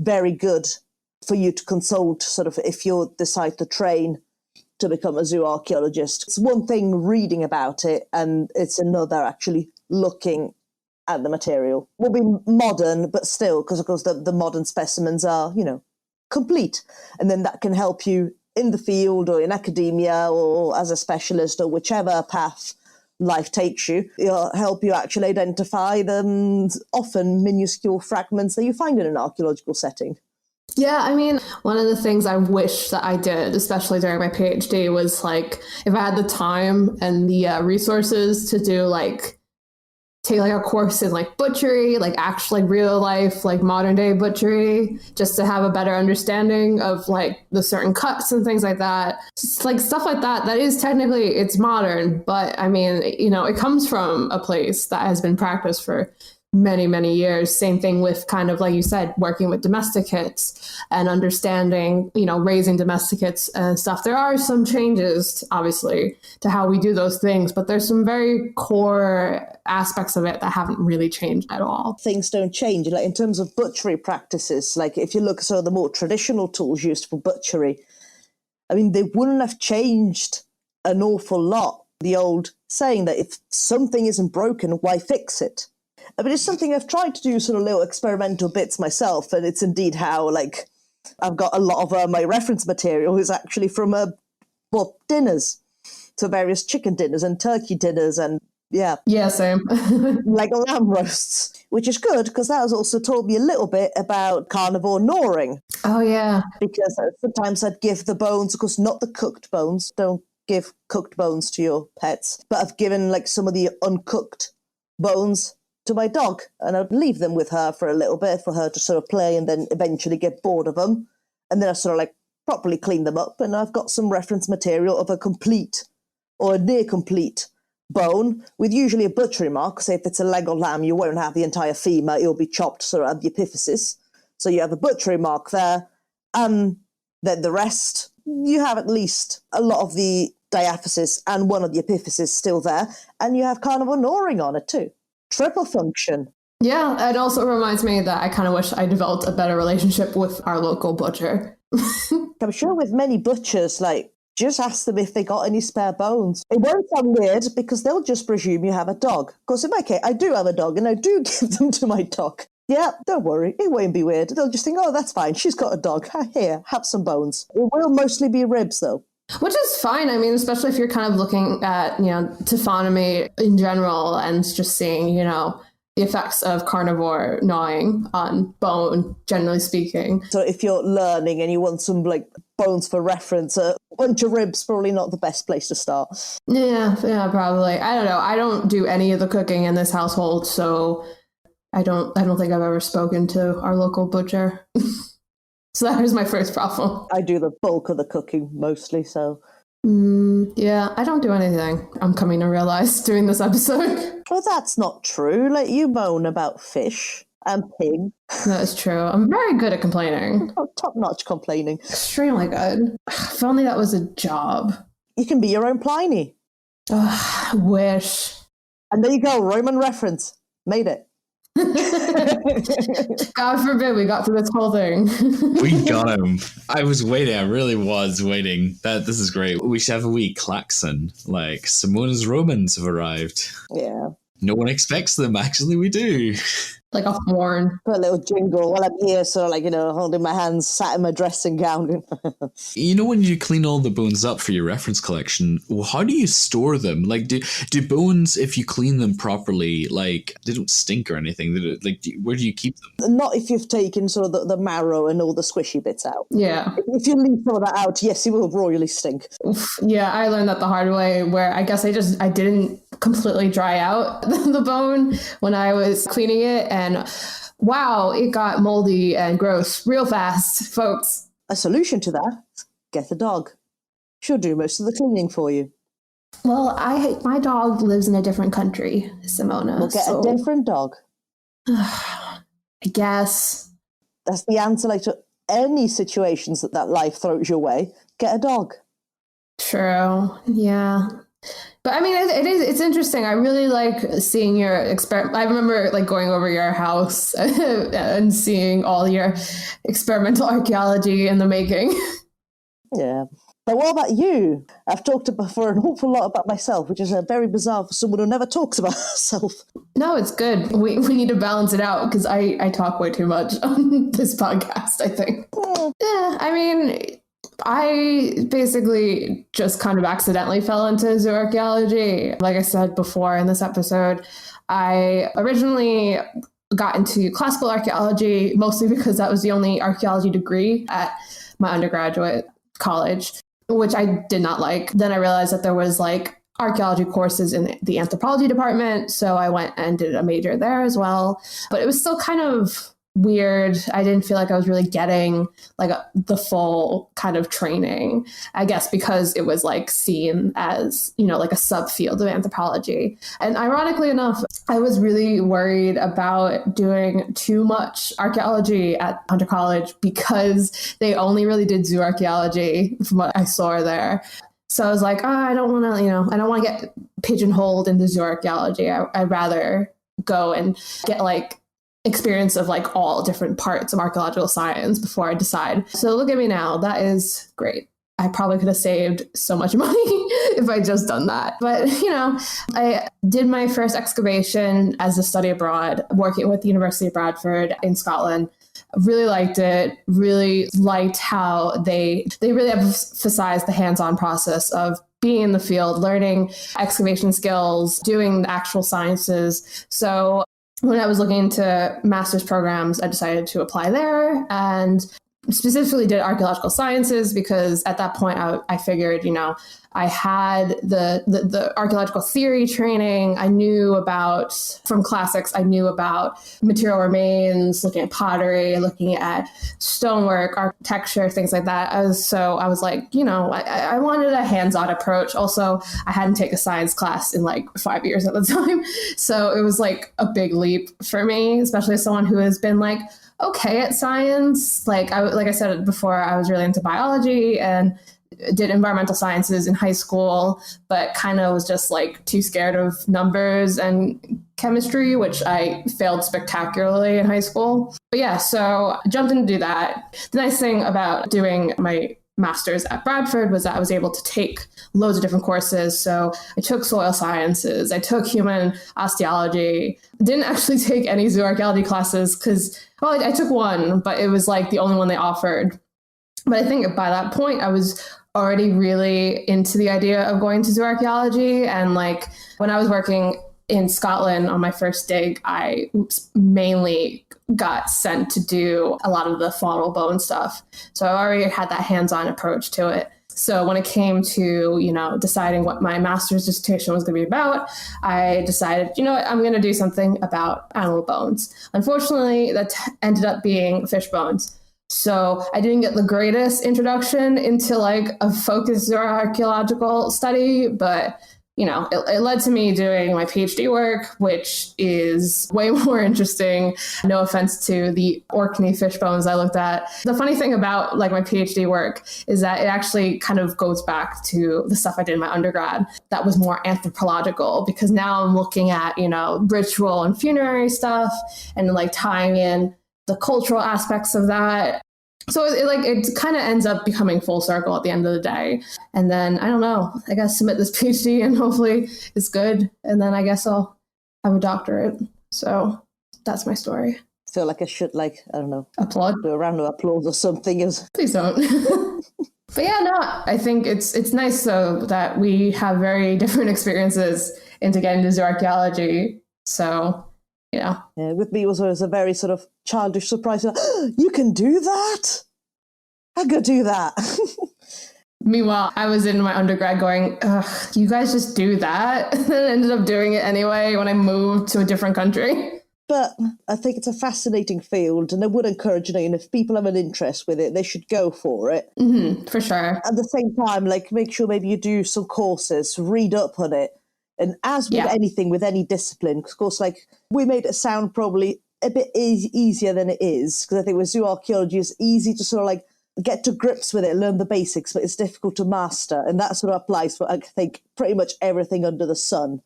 very good for you to consult, sort of, if you decide to train to become a zooarchaeologist. It's one thing reading about it, and it's another actually looking at the material. Will be modern, but still, because of course the modern specimens are, you know, complete, and then that can help you in the field or in academia or as a specialist or whichever path life takes you. It'll help you actually identify the often minuscule fragments that you find in an archaeological setting. Yeah, I mean, one of the things I wish that I did, especially during my PhD, was like, if I had the time and the resources to do like, take like a course in like butchery, like actually real life, like modern day butchery, just to have a better understanding of like the certain cuts and things like that. Just like stuff like that, that is technically, it's modern, but I mean, you know, it comes from a place that has been practiced for many, many years. Same thing with kind of, like you said, working with domesticates and understanding, you know, raising domesticates and stuff. There are some changes, obviously, to how we do those things, but there's some very core aspects of it that haven't really changed at all. Things don't change. Like in terms of butchery practices, like if you look at some of the more traditional tools used for butchery, I mean, they wouldn't have changed an awful lot. The old saying that if something isn't broken, why fix it? I mean, it's something I've tried to do sort of little experimental bits myself, and it's indeed how, like, I've got a lot of my reference material is actually from, dinners. So various chicken dinners and turkey dinners and, yeah. Yeah, same. Like lamb roasts, which is good because that has also taught me a little bit about carnivore gnawing. Oh, yeah. Because sometimes I'd give the bones, of course, not the cooked bones, don't give cooked bones to your pets, but I've given, like, some of the uncooked bones to my dog, and I'd leave them with her for a little bit for her to sort of play and then eventually get bored of them. And then I sort of like properly clean them up, and I've got some reference material of a complete or a near complete bone with usually a butchery mark. Say if it's a leg or lamb, you won't have the entire femur, it'll be chopped sort of at the epiphysis. So you have a butchery mark there, and then the rest, you have at least a lot of the diaphysis and one of the epiphysis still there, and you have carnivore gnawing on it too. Triple function. Yeah, it also reminds me that I kind of wish I developed a better relationship with our local butcher. I'm sure with many butchers, like, just ask them if they got any spare bones. It won't sound weird because they'll just presume you have a dog. Of course, in my case, I do have a dog and I do give them to my dog. Yeah, don't worry, it won't be weird. They'll just think, oh, that's fine, she's got a dog. Here, have some bones. It will mostly be ribs, though. Which is fine. I mean, especially if you're kind of looking at, you know, taphonomy in general and just seeing, you know, the effects of carnivore gnawing on bone, generally speaking. So if you're learning and you want some, like, bones for reference, a bunch of ribs, probably not the best place to start. Yeah, probably. I don't know. I don't do any of the cooking in this household, so I don't think I've ever spoken to our local butcher. So that was my first problem. I do the bulk of the cooking mostly, so. Yeah, I don't do anything. I'm coming to realize doing this episode. Well, that's not true. Like, you moan about fish and pig. That is true. I'm very good at complaining. Oh, top-notch complaining. Extremely good. If only that was a job. You can be your own Pliny. Oh, I wish. And there you go, Roman reference. Made it. God forbid we got through this whole thing. We got him. I was waiting. I really was waiting. This is great. We should have a wee klaxon. Like, Simona's Romans have arrived. Yeah. No one expects them. Actually, we do. Like a horn. Put a little jingle while I'm here, sort of like, you know, holding my hands, sat in my dressing gown. You know, when you clean all the bones up for your reference collection, well, how do you store them? Like, do bones, if you clean them properly, like, they don't stink or anything? Where do you keep them? Not if you've taken sort of the marrow and all the squishy bits out. Yeah. If you leave some of that out, yes, it will royally stink. Oof. Yeah, I learned that the hard way, where I guess I didn't completely dry out the bone when I was cleaning it, and wow, it got moldy and gross real fast, folks. A solution to that, get a dog. She'll do most of the cleaning for you. Well, my dog lives in a different country, Simona. We'll get a different dog. I guess. That's the answer, like, to any situations that life throws your way. Get a dog. True. Yeah. But I mean, it's interesting. I really like seeing your experiment. I remember like going over your house and seeing all your experimental archaeology in the making. Yeah. But what about you? I've talked before an awful lot about myself, which is very bizarre for someone who never talks about herself. No, it's good. We need to balance it out because I talk way too much on this podcast, I think. Yeah, I mean, I basically just kind of accidentally fell into zooarchaeology. Like I said before in this episode, I originally got into classical archaeology mostly because that was the only archaeology degree at my undergraduate college, which I did not like. Then I realized that there was like archaeology courses in the anthropology department, so I went and did a major there as well. But it was still kind of weird. I didn't feel like I was really getting like the full kind of training, I guess, because it was like seen as, you know, like a subfield of anthropology. And ironically enough, I was really worried about doing too much archaeology at Hunter College because they only really did zooarchaeology from what I saw there. So I was like, I don't want to, I don't want to get pigeonholed into zooarchaeology. I'd rather go and get like experience of like all different parts of archaeological science before I decide. So look at me now. That is great. I probably could have saved so much money if I just done that. But, I did my first excavation as a study abroad, working with the University of Bradford in Scotland. Really liked it, really liked how they really emphasized the hands-on process of being in the field, learning excavation skills, doing the actual sciences. So when I was looking into master's programs, I decided to apply there and specifically did archaeological sciences because at that point I figured, I had the archaeological theory training. I knew about, from classics, I knew about material remains, looking at pottery, looking at stonework, architecture, things like that. I was like, I wanted a hands-on approach. Also, I hadn't taken a science class in like 5 years at the time. So it was like a big leap for me, especially as someone who has been like, okay at science. Like I said before, I was really into biology and did environmental sciences in high school, but kind of was just like too scared of numbers and chemistry, which I failed spectacularly in high school. But yeah, so I jumped in to do that. The nice thing about doing my master's at Bradford was that I was able to take loads of different courses. So I took soil sciences, I took human osteology, didn't actually take any zooarchaeology classes because, I took one, but it was like the only one they offered. But I think by that point, I was already really into the idea of going to zooarchaeology. And like when I was working in Scotland on my first dig, I mainly got sent to do a lot of the faunal bone stuff. So I already had that hands-on approach to it. So when it came to, deciding what my master's dissertation was going to be about, I decided, I'm going to do something about animal bones. Unfortunately, that ended up being fish bones. So I didn't get the greatest introduction into like a focused archaeological study, but it led to me doing my PhD work, which is way more interesting. No offense to the Orkney fish bones I looked at. The funny thing about like my PhD work is that it actually kind of goes back to the stuff I did in my undergrad that was more anthropological, because now I'm looking at, ritual and funerary stuff and like tying in the cultural aspects of that. So it kind of ends up becoming full circle at the end of the day. And then, I don't know, I guess submit this PhD and hopefully it's good. And then I guess I'll have a doctorate. So that's my story. I feel like I should applaud. Do a round of applause or something. Please don't. But yeah, no, I think it's nice though that we have very different experiences into getting to zooarchaeology. So yeah, with me it was a very sort of childish surprise. You can do that? I could do that. Meanwhile, I was in my undergrad going, you guys just do that? And then ended up doing it anyway when I moved to a different country. But I think it's a fascinating field, and I would encourage, if people have an interest with it, they should go for it. Mm-hmm, for sure. At the same time, make sure maybe you do some courses, read up on it. And as with anything, with any discipline, because of course, we made it sound probably a bit easier than it is, because I think with zooarchaeology, it's easy to sort of get to grips with it, learn the basics, but it's difficult to master. And that sort of applies for, I think, pretty much everything under the sun.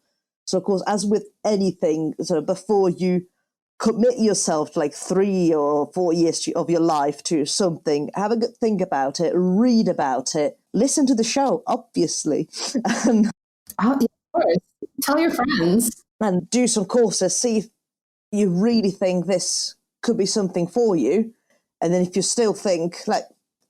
So, of course, as with anything, sort of before you commit yourself to 3 or 4 years of your life to something, have a good think about it, read about it, listen to the show, obviously. And tell your friends. And do some courses, see if you really think this could be something for you. And then if you still think,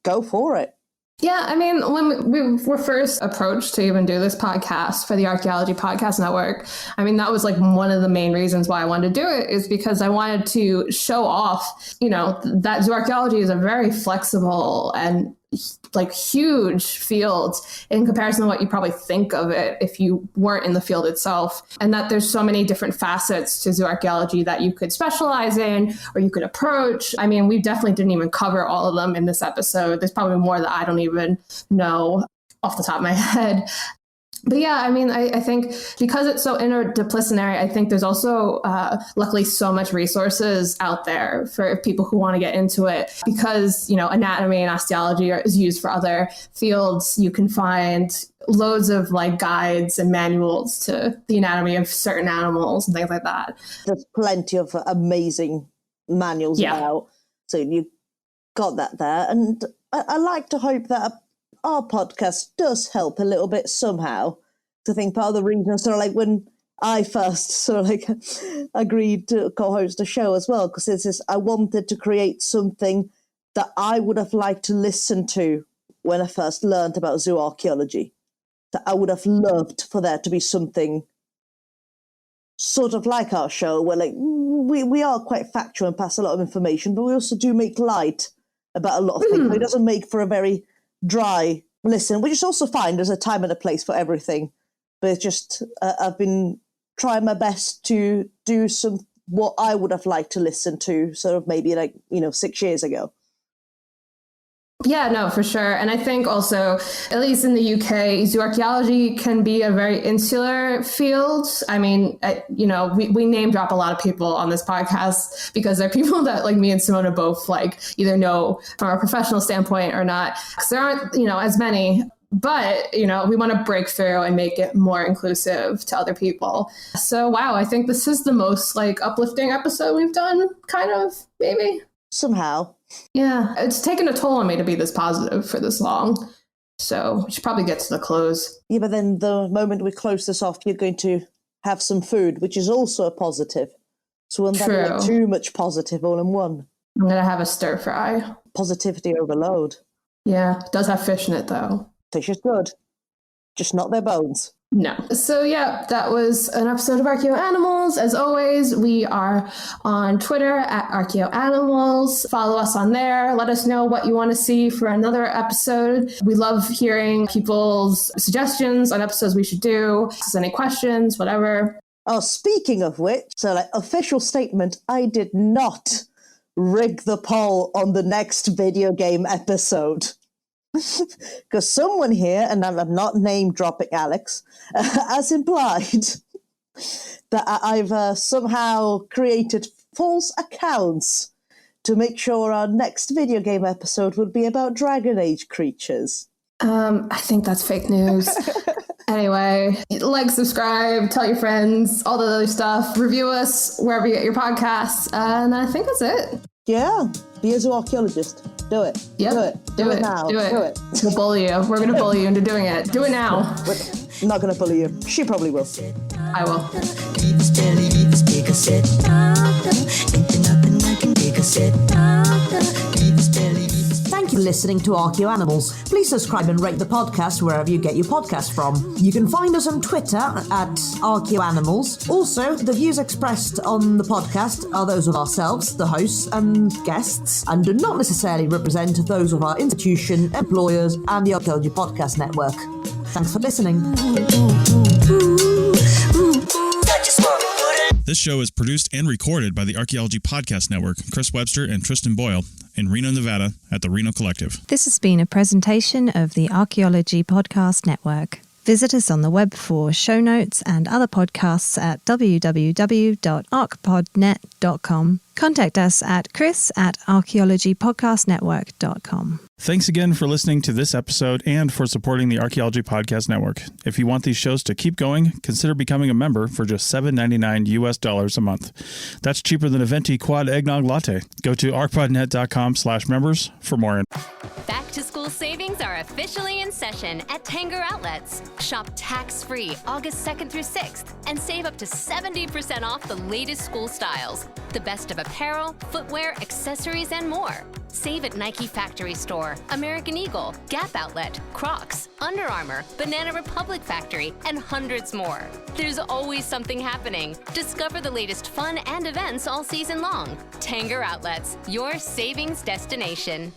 go for it. Yeah, I mean, when we were first approached to even do this podcast for the Archaeology Podcast Network, I mean, that was like one of the main reasons why I wanted to do it, is because I wanted to show off, that zooarchaeology is a very flexible and like huge field in comparison to what you probably think of it if you weren't in the field itself, and that there's so many different facets to zooarchaeology that you could specialize in or you could approach. I mean, we definitely didn't even cover all of them in this episode. There's probably more that I don't even know off the top of my head. But yeah, I mean, I think because it's so interdisciplinary, I think there's also luckily so much resources out there for people who want to get into it. Because, anatomy and osteology is used for other fields. You can find loads of like guides and manuals to the anatomy of certain animals and things like that. There's plenty of amazing manuals out. So you got that there. And I like to hope that our podcast does help a little bit somehow. I think part of the reason, sort of like when I first sort of like agreed to co-host a show as well, because it's this, I wanted to create something that I would have liked to listen to when I first learned about zooarchaeology. That I would have loved for there to be something sort of like our show, where like we are quite factual and pass a lot of information, but we also do make light about a lot of things. It doesn't make for a very dry listen, which is also fine. There's a time and a place for everything. But it's just, I've been trying my best to do what I would have liked to listen to sort of maybe 6 years ago. Yeah, no, for sure. And I think also, at least in the UK, zooarchaeology can be a very insular field. I mean, we name drop a lot of people on this podcast because they're people that like me and Simona both like either know from a professional standpoint or not. Because there aren't, as many. But, we want to break through and make it more inclusive to other people. So, wow, I think this is the most like uplifting episode we've done, kind of, maybe. Somehow. Yeah, it's taken a toll on me to be this positive for this long. So we should probably get to the close. Yeah, but then the moment we close this off, you're going to have some food, which is also a positive. So wouldn't that be like too much positive all in one? I'm going to have a stir fry. Positivity overload. Yeah, it does have fish in it, though. Fish is good, just not their bones. No. So yeah, that was an episode of Archaeoanimals. As always, we are on Twitter at Archaeoanimals. Follow us on there. Let us know what you want to see for another episode. We love hearing people's suggestions on episodes we should do. Any questions, whatever. Oh, speaking of which, so like official statement, I did not rig the poll on the next video game episode. Because someone here, and I'm not name dropping Alex, has implied that I've somehow created false accounts to make sure our next video game episode would be about Dragon Age creatures. I think that's fake news. Anyway, like, subscribe, tell your friends, all the other stuff. Review us wherever you get your podcasts. And I think that's it. Yeah, be a zooarchaeologist. Do it. Yep. Do it now. Do it. We'll bully you. We're going to bully you into doing it. Do it now. I'm not going to bully you. She probably will. I will. Thank you for listening to Archaeoanimals. Please subscribe and rate the podcast wherever you get your podcast from. You can find us on Twitter at Archaeoanimals. Also, the views expressed on the podcast are those of ourselves, the hosts and guests, and do not necessarily represent those of our institution, employers, and the Archaeology Podcast Network. Thanks for listening. This show is produced and recorded by the Archaeology Podcast Network, Chris Webster and Tristan Boyle, in Reno, Nevada, at the Reno Collective. This has been a presentation of the Archaeology Podcast Network. Visit us on the web for show notes and other podcasts at www.archpodnet.com. Contact us at chris@archaeologypodcastnetwork.com. Thanks again for listening to this episode and for supporting the Archaeology Podcast Network. If you want these shows to keep going, consider becoming a member for just $7.99 US a month. That's cheaper than a venti quad eggnog latte. Go to archpodnet.com/members for more. Back to school Back-to-school savings are officially in session at Tanger Outlets. Shop tax-free August 2nd through 6th and save up to 70% off the latest school styles. The best of apparel, footwear, accessories, and more. Save at Nike Factory Store, American Eagle, Gap Outlet, Crocs, Under Armour, Banana Republic Factory, and hundreds more. There's always something happening. Discover the latest fun and events all season long. Tanger Outlets, your savings destination.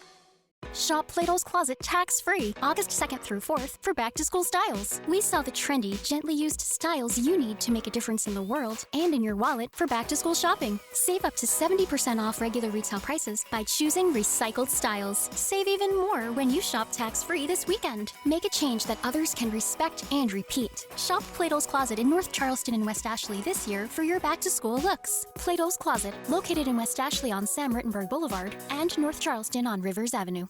Shop Plato's Closet tax-free August 2nd through 4th for back-to-school styles. We sell the trendy, gently used styles you need to make a difference in the world and in your wallet for back-to-school shopping. Save up to 70% off regular retail prices by choosing recycled styles. Save even more when you shop tax-free this weekend. Make a change that others can respect and repeat. Shop Plato's Closet in North Charleston and West Ashley this year for your back-to-school looks. Plato's Closet, located in West Ashley on Sam Rittenberg Boulevard and North Charleston on Rivers Avenue.